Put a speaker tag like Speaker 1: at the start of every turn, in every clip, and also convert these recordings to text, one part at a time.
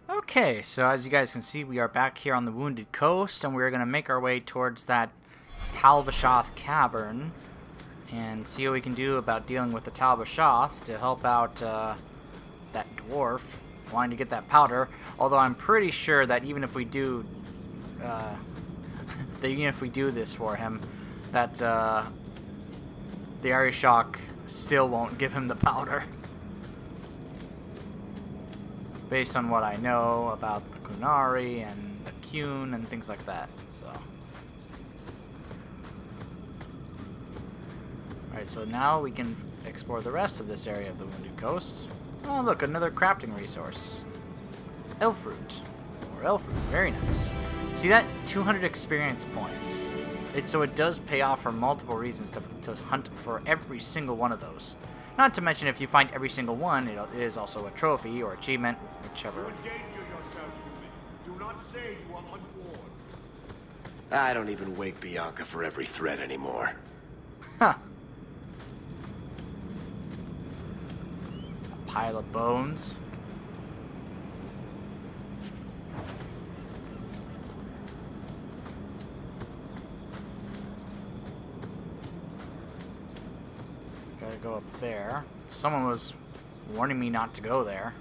Speaker 1: Okay, so as you guys can see, we are back here on the Wounded Coast, and we're going to make our way towards that Talvashoth cavern and see what we can do about dealing with the Talvashoth to help out that dwarf wanting to get that powder. Although I'm pretty sure that even if we do this for him, that the Arishok still won't give him the powder. Based on what I know about the Kunari and the Kyun and things like that. So, alright, so now we can explore the rest of this area of the Wounded Coast. Oh, look, another crafting resource. Elf fruit. Or elf fruit. Very nice. See that? 200 experience points. So it does pay off for multiple reasons to hunt for every single one of those. Not to mention, if you find every single one, it is also a trophy or achievement, whichever.
Speaker 2: Do not say you are unborn.
Speaker 3: I don't even wake Bianca for every threat anymore.
Speaker 1: Huh. A pile of bones. Gotta go up there. Someone was warning me not to go there.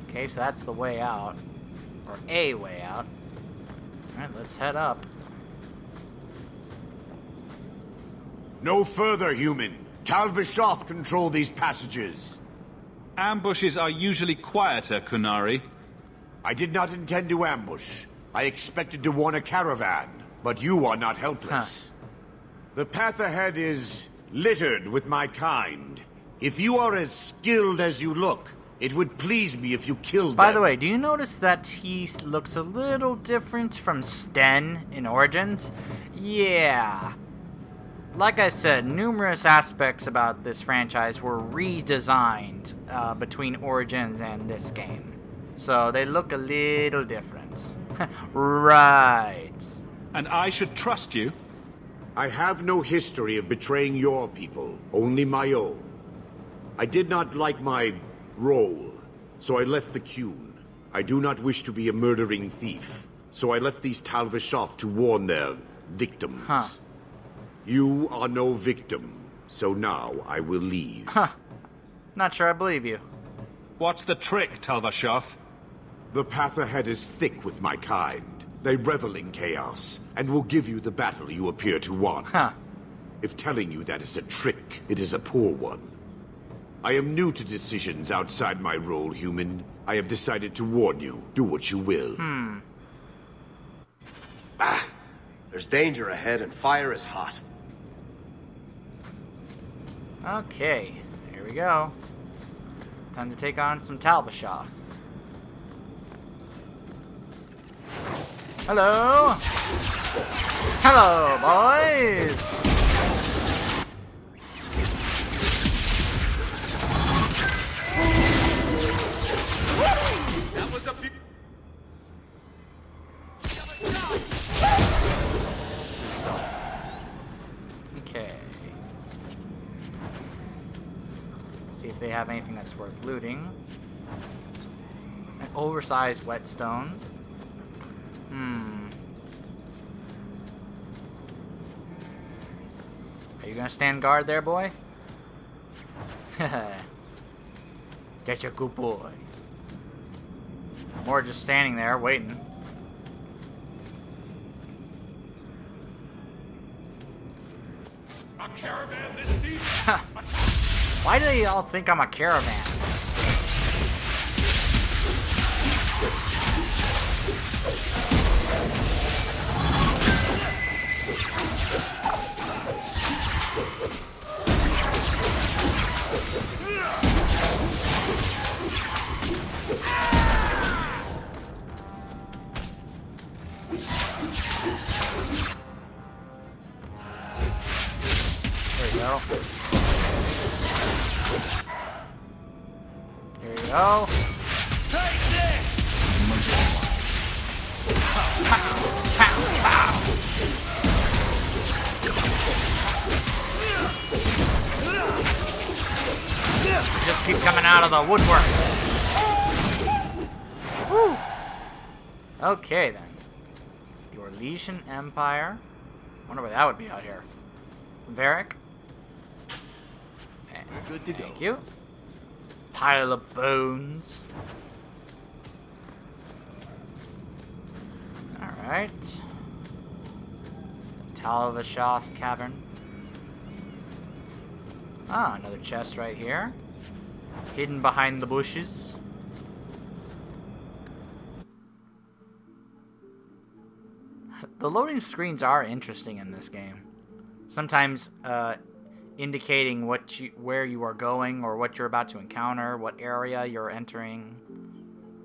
Speaker 1: Okay, so that's the way out. Or a way out. Alright, let's head up.
Speaker 2: No further, human. Talvashoth control these passages.
Speaker 4: Ambushes are usually quieter, Kunari.
Speaker 2: I did not intend to ambush. I expected to warn a caravan, but you are not helpless.
Speaker 1: Huh.
Speaker 2: The path ahead is littered with my kind. If you are as skilled as you look, it would please me if you killed them.
Speaker 1: By the way, do you notice that he looks a little different from Sten in Origins? Yeah. Like I said, numerous aspects about this franchise were redesigned between Origins and this game. So they look a little different. Right.
Speaker 4: And I should trust you?
Speaker 2: I have no history of betraying your people, only my own. I did not like my role, so I left the Kyun. I do not wish to be a murdering thief, so I left these Talvashoth to warn their victims.
Speaker 1: Huh.
Speaker 2: You are no victim, so now I will leave.
Speaker 1: Huh. Not sure I believe you.
Speaker 4: What's the trick, Talvashoth?
Speaker 2: The path ahead is thick with my kind. They revel in chaos, and will give you the battle you appear to want.
Speaker 1: Huh.
Speaker 2: If telling you that is a trick, it is a poor one. I am new to decisions outside my role, human. I have decided to warn you. Do what you will.
Speaker 3: There's danger ahead and fire is hot.
Speaker 1: Okay, here we go. Time to take on some Talvashoth. Hello! Hello, boys!
Speaker 4: That was a
Speaker 1: Okay. See if they have anything that's worth looting. An oversized whetstone. Are you gonna stand guard there, boy? Get your good boy. Or just standing there waiting.
Speaker 2: A caravan this deep?
Speaker 1: Why do they all think I'm a caravan? There you go. There you go.
Speaker 4: Take this!
Speaker 1: Pow, pow, pow. Just keep coming out of the woodworks. Woo. Okay, then. The Orlesian Empire. Wonder where that would be out here. Varric.
Speaker 3: Good to go.
Speaker 1: Thank you. Pile of bones. Alright. Talvashoth Cavern. Ah, another chest right here. Hidden behind the bushes. The loading screens are interesting in this game. Sometimes indicating where you are going or what you're about to encounter, what area you're entering,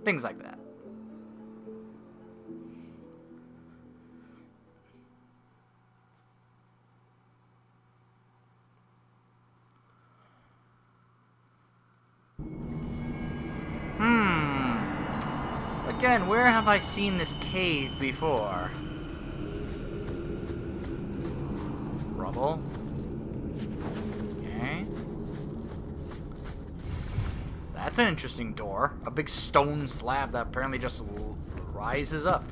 Speaker 1: things like that. Again, where have I seen this cave before? Rubble. Okay. That's an interesting door. A big stone slab that apparently just rises up.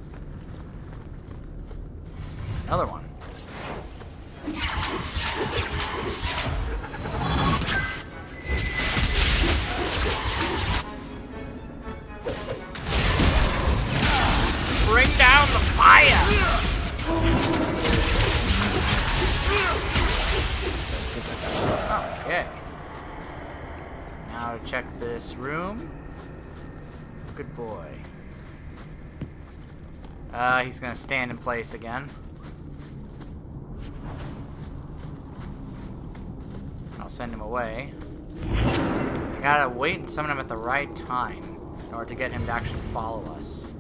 Speaker 1: Another one. Bring down the fire! Okay. Now to check this room. Good boy. He's gonna stand in place again. I'll send him away. I gotta wait and summon him at the right time in order to get him to actually follow us.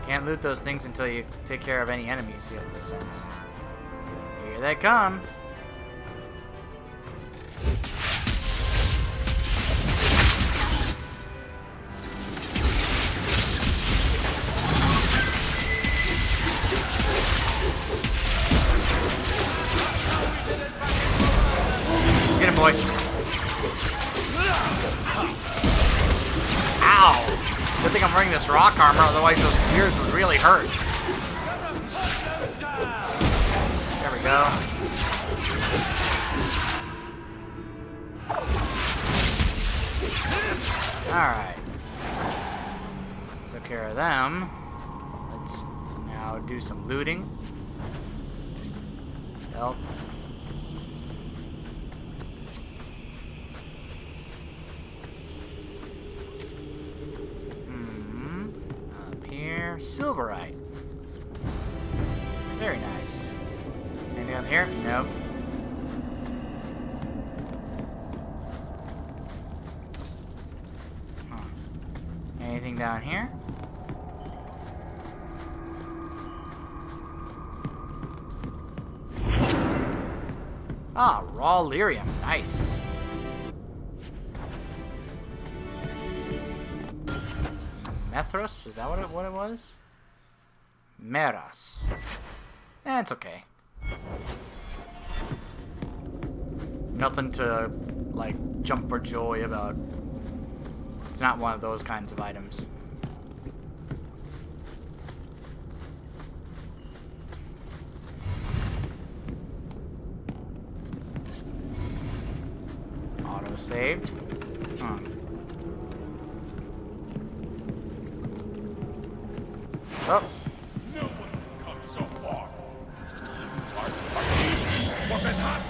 Speaker 1: Can't loot those things until you take care of any enemies, in this sense. Here they come. Get him, boy. Ow! Good thing I'm wearing this rock armor, otherwise those spears would really hurt. There we go. Alright. Took care of them. Let's now do some looting. Belt. Silverite. Very nice. Anything up here? Nope. Huh. Anything down here? Ah, raw lyrium. Nice. Methros? Is that what it was? Meras. It's okay. Nothing to, like, jump for joy about. It's not one of those kinds of items. Auto-saved. Huh. Oh.
Speaker 5: No one can come so far. You are the weapon hot.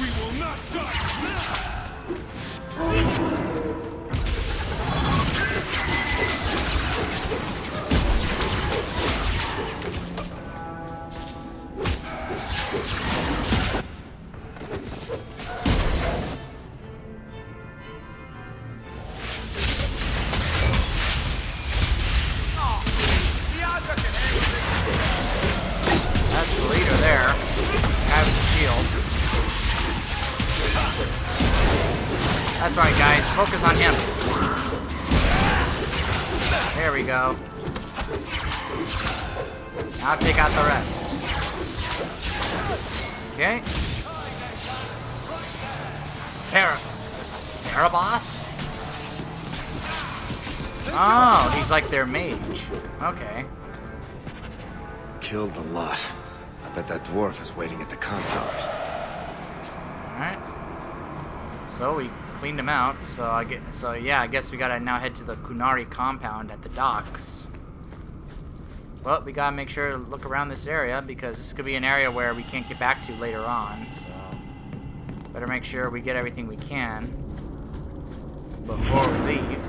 Speaker 5: We will not die.
Speaker 1: That's right, guys. Focus on him. There we go. Now take out the rest. Okay. Sarah boss? Oh, he's like their mage. Okay.
Speaker 3: Killed a lot. I bet that dwarf is waiting at the compound.
Speaker 1: Alright. So we cleaned him out. I guess we gotta now head to the Kunari compound at the docks. Well, we gotta make sure to look around this area because this could be an area where we can't get back to later on. So better make sure we get everything we can before we leave.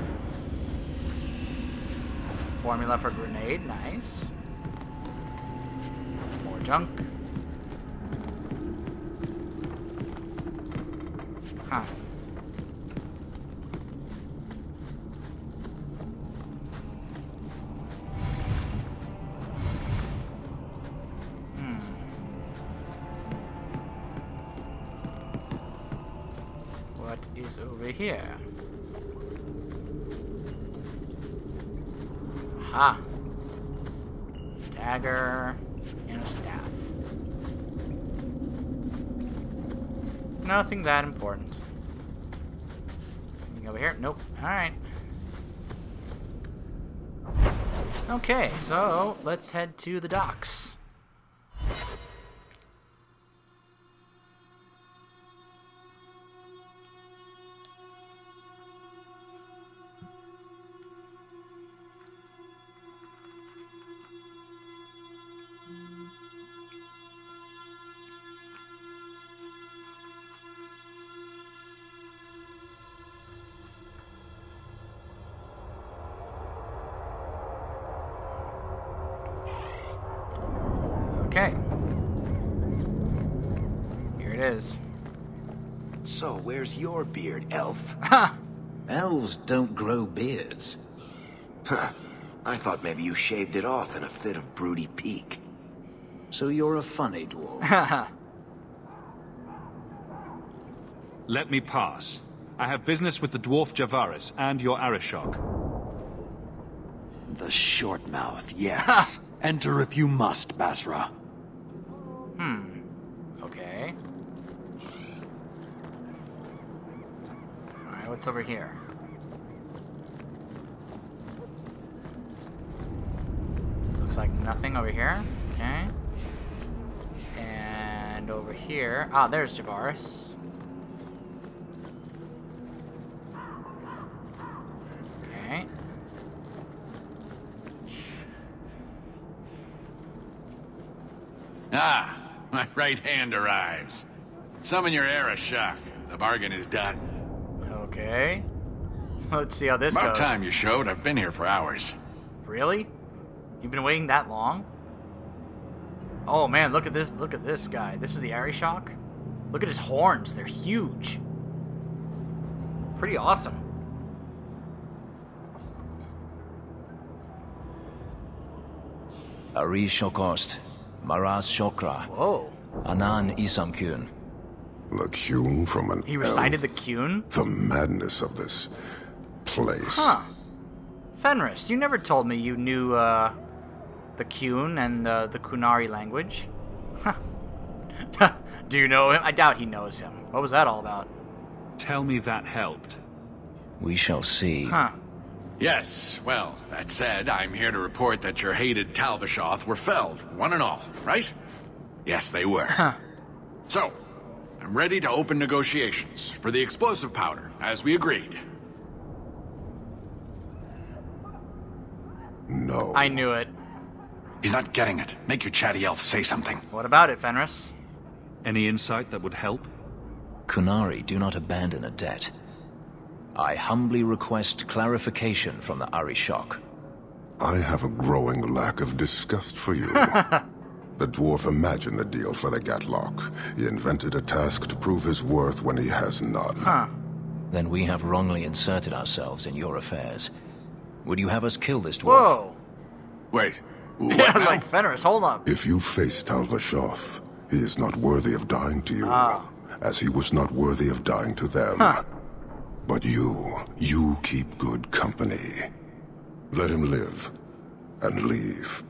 Speaker 1: Formula for grenade, nice. More junk. Huh. What is over here? Aha. Dagger and a staff. Nothing that important. Anything over here? Nope. Alright. Okay, so let's head to the docks. Okay. Here it is.
Speaker 3: So, where's your beard, elf?
Speaker 1: Ha!
Speaker 6: Elves don't grow beards.
Speaker 3: Huh. I thought maybe you shaved it off in a fit of broody pique.
Speaker 6: So you're a funny dwarf.
Speaker 1: Haha.
Speaker 4: Let me pass. I have business with the dwarf Javaris and your Arishok.
Speaker 7: The short mouth, yes. Enter if you must, Basra.
Speaker 1: Okay. Alright, what's over here? Looks like nothing over here. Okay. And over here. Ah, there's Javaris. Okay.
Speaker 5: Ah, my right hand arrives. Summon your Arishok. The bargain is done.
Speaker 1: Okay. Let's see how this
Speaker 5: About
Speaker 1: goes.
Speaker 5: time you showed. I've been here for hours.
Speaker 1: Really? You've been waiting that long? Oh man, look at this. Look at this guy. This is the Arishok. Look at his horns. They're huge. Pretty awesome.
Speaker 6: Ari Shokost, Maras Shokra,
Speaker 1: Whoa.
Speaker 6: Anan Isamkun.
Speaker 8: The Cune from an
Speaker 1: He recited
Speaker 8: elf?
Speaker 1: the Cune?
Speaker 8: The madness of this place.
Speaker 1: Huh. Fenris, you never told me you knew, the Cune and the Kunari language. Do you know him? I doubt he knows him. What was that all about?
Speaker 4: Tell me that helped.
Speaker 6: We shall see.
Speaker 1: Huh.
Speaker 5: Yes, well, that said, I'm here to report that your hated Talvishoth were felled, one and all, right? Yes, they were.
Speaker 1: Huh.
Speaker 5: So, I'm ready to open negotiations for the explosive powder, as we agreed.
Speaker 8: No.
Speaker 1: I knew it.
Speaker 5: He's not getting it. Make your chatty elf say something.
Speaker 1: What about it, Fenris?
Speaker 4: Any insight that would help?
Speaker 6: Kunari do not abandon a debt. I humbly request clarification from the Arishok.
Speaker 8: I have a growing lack of disgust for you. The dwarf imagined the deal for the Gatlock. He invented a task to prove his worth when he has none.
Speaker 1: Huh.
Speaker 6: Then we have wrongly inserted ourselves in your affairs. Would you have us kill this dwarf?
Speaker 1: Whoa.
Speaker 5: Wait, what
Speaker 1: Yeah,
Speaker 5: now?
Speaker 1: like Fenris, hold up.
Speaker 8: If you face Talvishoth, he is not worthy of dying to you, as he was not worthy of dying to them.
Speaker 1: Huh.
Speaker 8: But you keep good company. Let him live, and leave.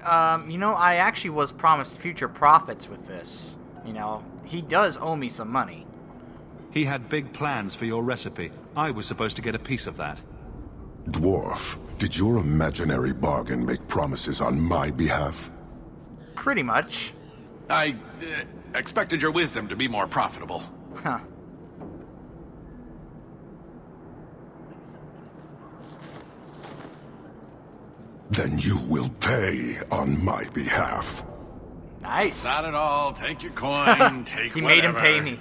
Speaker 1: You know, I actually was promised future profits with this. You know, he does owe me some money.
Speaker 4: He had big plans for your recipe. I was supposed to get a piece of that.
Speaker 8: Dwarf, did your imaginary bargain make promises on my behalf?
Speaker 1: Pretty much.
Speaker 7: I expected your wisdom to be more profitable.
Speaker 1: Huh.
Speaker 8: Then you will pay on my behalf.
Speaker 1: Nice.
Speaker 7: Not at all. Take your coin, take
Speaker 1: He
Speaker 7: whatever.
Speaker 1: made him pay me.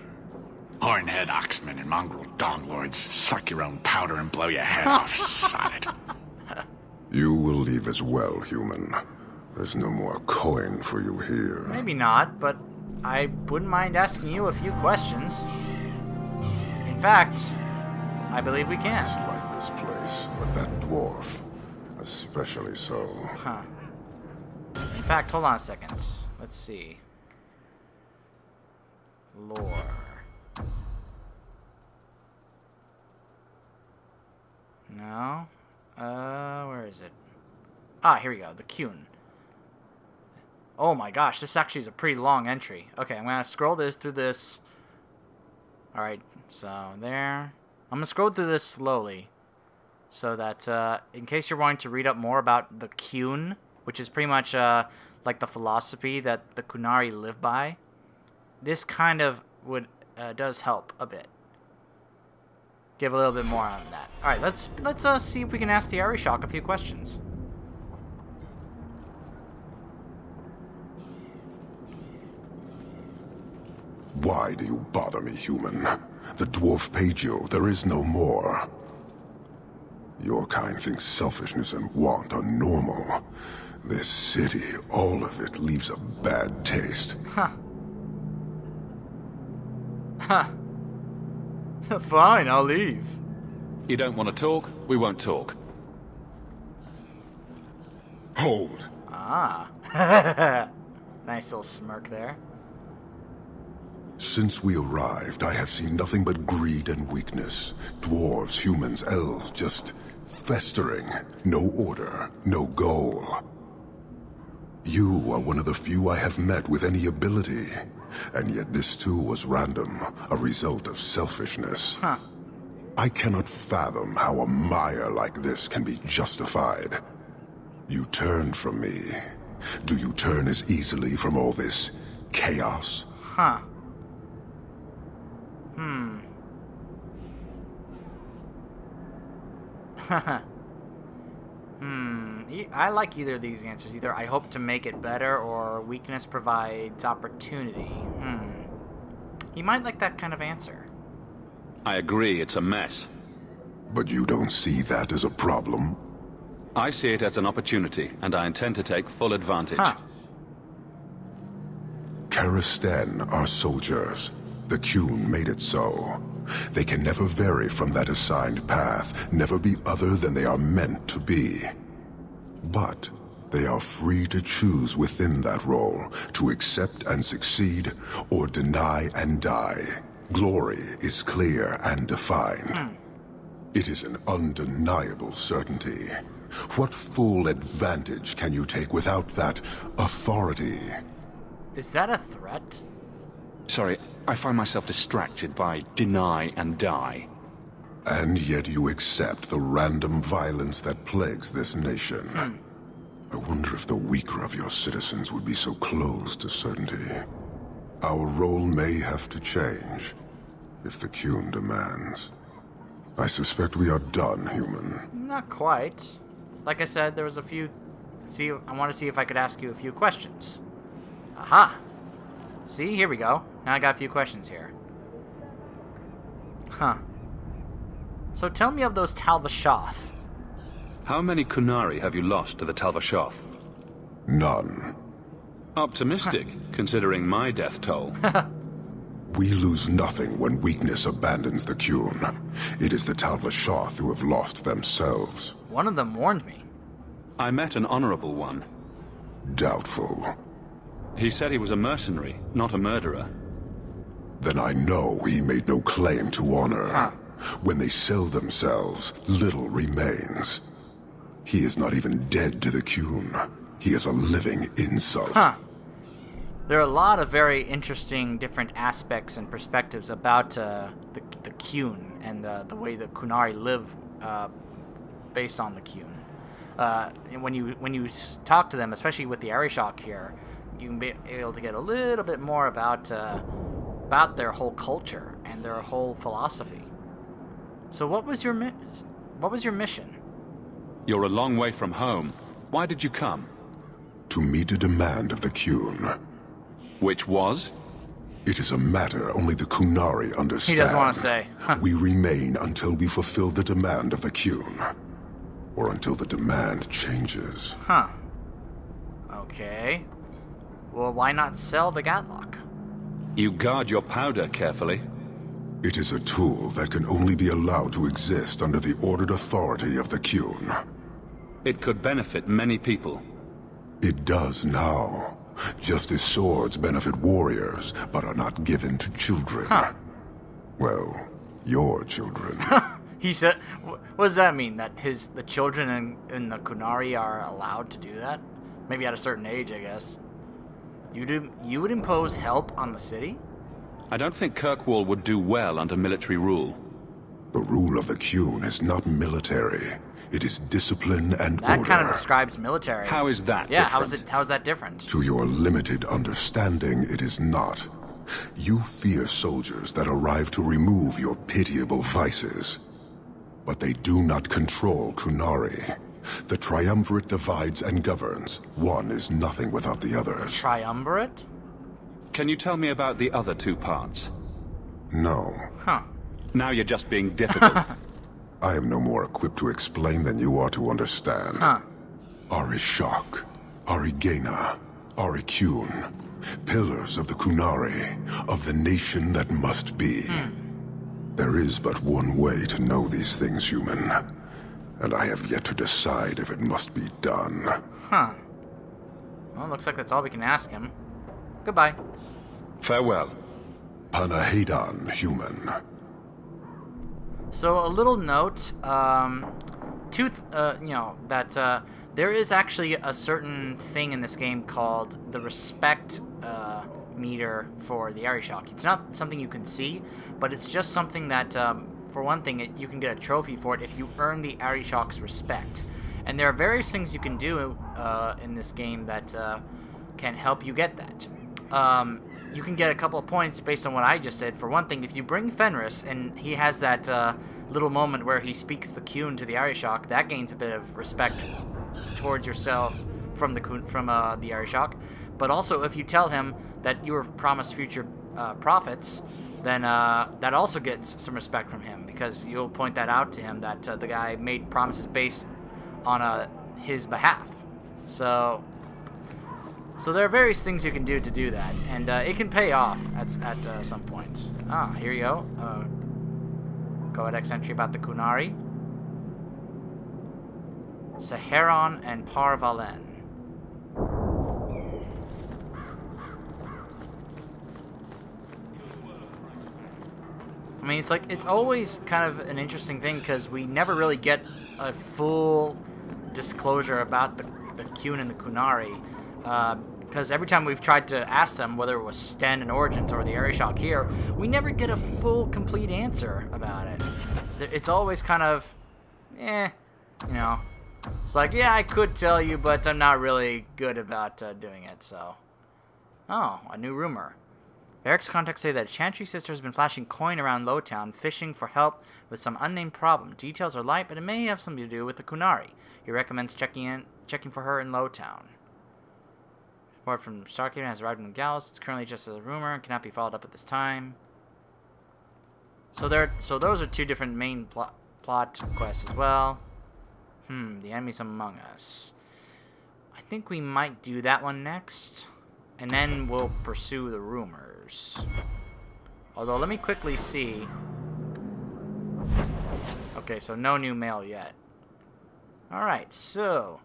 Speaker 7: Hornhead oxmen and mongrel donglords suck your own powder and blow your head off. Sod it.
Speaker 8: You will leave as well, human. There's no more coin for you here.
Speaker 1: Maybe not, but I wouldn't mind asking you a few questions. In fact, I believe we can.
Speaker 8: Just like this place, but that dwarf, especially so.
Speaker 1: Huh. In fact, hold on a second. Let's see. Lore. No? Where is it? Ah, here we go. The Kuhn. Oh my gosh, this actually is a pretty long entry. Okay, I'm gonna scroll through this. Alright, so there. I'm gonna scroll through this slowly. So that, in case you're wanting to read up more about the Kuhn, which is pretty much, like the philosophy that the Kunari live by, this kind of does help a bit. Give a little bit more on that. Alright, let's see if we can ask the Arishok a few questions.
Speaker 8: Why do you bother me, human? The dwarf paid you. There is no more. Your kind thinks selfishness and want are normal. This city, all of it, leaves a bad taste.
Speaker 1: Huh. Huh. Fine, I'll leave.
Speaker 4: You don't want to talk? We won't talk.
Speaker 8: Hold.
Speaker 1: Ah. Nice little smirk there.
Speaker 8: Since we arrived, I have seen nothing but greed and weakness. Dwarves, humans, elves, just festering. No order, no goal. You are one of the few I have met with any ability. And yet this too was random, a result of selfishness.
Speaker 1: Huh.
Speaker 8: I cannot fathom how a mire like this can be justified. You turned from me. Do you turn as easily from all this chaos?
Speaker 1: Huh. I like either of these answers. Either I hope to make it better, or weakness provides opportunity. He might like that kind of answer.
Speaker 4: I agree, it's a mess.
Speaker 8: But you don't see that as a problem?
Speaker 4: I see it as an opportunity, and I intend to take full advantage.
Speaker 1: Huh.
Speaker 8: Karistan are soldiers. The Kuhn made it so. They can never vary from that assigned path, never be other than they are meant to be. But they are free to choose within that role, to accept and succeed, or deny and die. Glory is clear and defined. It is an undeniable certainty. What full advantage can you take without that authority?
Speaker 1: Is that a threat?
Speaker 4: Sorry, I find myself distracted by deny and die.
Speaker 8: And yet you accept the random violence that plagues this nation. I wonder if the weaker of your citizens would be so close to certainty. Our role may have to change, if the Kuhn demands. I suspect we are done, human.
Speaker 1: Not quite. Like I said, there was a few... I want to see if I could ask you a few questions. Aha! See, here we go. Now I got a few questions here. Huh. So tell me of those Talvashoth.
Speaker 4: How many Kunari have you lost to the Talvashoth?
Speaker 8: None.
Speaker 4: Optimistic, considering my death toll.
Speaker 8: We lose nothing when weakness abandons the Kuhn. It is the Talvashoth who have lost themselves.
Speaker 1: One of them warned me.
Speaker 4: I met an honorable one.
Speaker 8: Doubtful.
Speaker 4: He said he was a mercenary, not a murderer.
Speaker 8: Then I know he made no claim to honor.
Speaker 1: Huh.
Speaker 8: When they sell themselves, little remains. He is not even dead to the Kuhn. He is a living insult.
Speaker 1: Huh. There are a lot of very interesting different aspects and perspectives about the Qun and the way the Qunari live based on the Qun. And when you talk to them, especially with the Arishok here, you can be able to get a little bit more about their whole culture and their whole philosophy. So what was your mission?
Speaker 4: You're a long way from home. Why did you come?
Speaker 8: To meet a demand of the Qun.
Speaker 4: Which was?
Speaker 8: It is a matter only the Qunari understand.
Speaker 1: He doesn't want to say. Huh.
Speaker 8: We remain until we fulfill the demand of the Qun. Or until the demand changes.
Speaker 1: Huh. Okay. Well, why not sell the Gatlock?
Speaker 4: You guard your powder carefully.
Speaker 8: It is a tool that can only be allowed to exist under the ordered authority of the Qun.
Speaker 4: It could benefit many people.
Speaker 8: It does now. Just as swords benefit warriors, but are not given to children.
Speaker 1: Huh.
Speaker 8: Well, your children.
Speaker 1: He said, what does that mean? That the children in the Qunari are allowed to do that? Maybe at a certain age, I guess. You would impose help on the city?
Speaker 4: I don't think Kirkwall would do well under military rule.
Speaker 8: The rule of the Qun is not military. It is discipline and order.
Speaker 1: That kind of describes military.
Speaker 4: How is that
Speaker 1: Yeah,
Speaker 4: different?
Speaker 1: how's that different?
Speaker 8: To your limited understanding, it is not. You fear soldiers that arrive to remove your pitiable vices. But they do not control Qunari. The triumvirate divides and governs. One is nothing without the others.
Speaker 1: Triumvirate?
Speaker 4: Can you tell me about the other two parts?
Speaker 8: No.
Speaker 1: Huh.
Speaker 4: Now you're just being difficult.
Speaker 8: I am no more equipped to explain than you are to understand.
Speaker 1: Huh.
Speaker 8: Arishok, Arigena, Ariqun, pillars of the Qunari, of the nation that must be. There is but one way to know these things, human. And I have yet to decide if it must be done.
Speaker 1: Huh. Well, looks like that's all we can ask him. Goodbye.
Speaker 4: Farewell.
Speaker 8: Panahedan, human.
Speaker 1: So a little note, there is actually a certain thing in this game called the respect meter for the Arishok. It's not something you can see, but it's just something that, for one thing, you can get a trophy for it if you earn the Arishok's respect. And there are various things you can do in this game that can help you get that. You can get a couple of points based on what I just said. For one thing, if you bring Fenris and he has that little moment where he speaks the Qun to the Arishok, that gains a bit of respect towards yourself from the Arishok. But also, if you tell him that you were promised future profits, then that also gets some respect from him, because you'll point that out to him that the guy made promises based on his behalf. So there are various things you can do to do that, and it can pay off at some point. Here you go. Codex entry about the Qunari. Saharon and Parvalen. I mean, it's always kind of an interesting thing, because we never really get a full disclosure about the Qun and the Qunari. Because every time we've tried to ask them, whether it was Sten and Origins or the Arishok here, we never get a full, complete answer about it. It's always kind of, It's like, yeah, I could tell you, but I'm not really good about doing it, so. Oh, a new rumor. Eric's contacts say that Chantry Sister has been flashing coin around Lowtown, fishing for help with some unnamed problem. Details are light, but it may have something to do with the Qunari. He recommends checking for her in Lowtown. Report from Starkhaven has arrived in the Gallus. It's currently just a rumor and cannot be followed up at this time. So those are two different main plot quests as well. The enemies among us. I think we might do that one next, and then we'll pursue the rumors. Although, let me quickly see. Okay, so no new mail yet. Alright, so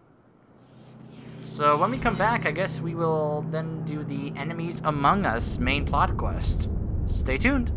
Speaker 1: when we come back, I guess we will then do the enemies among us main plot quest. Stay tuned.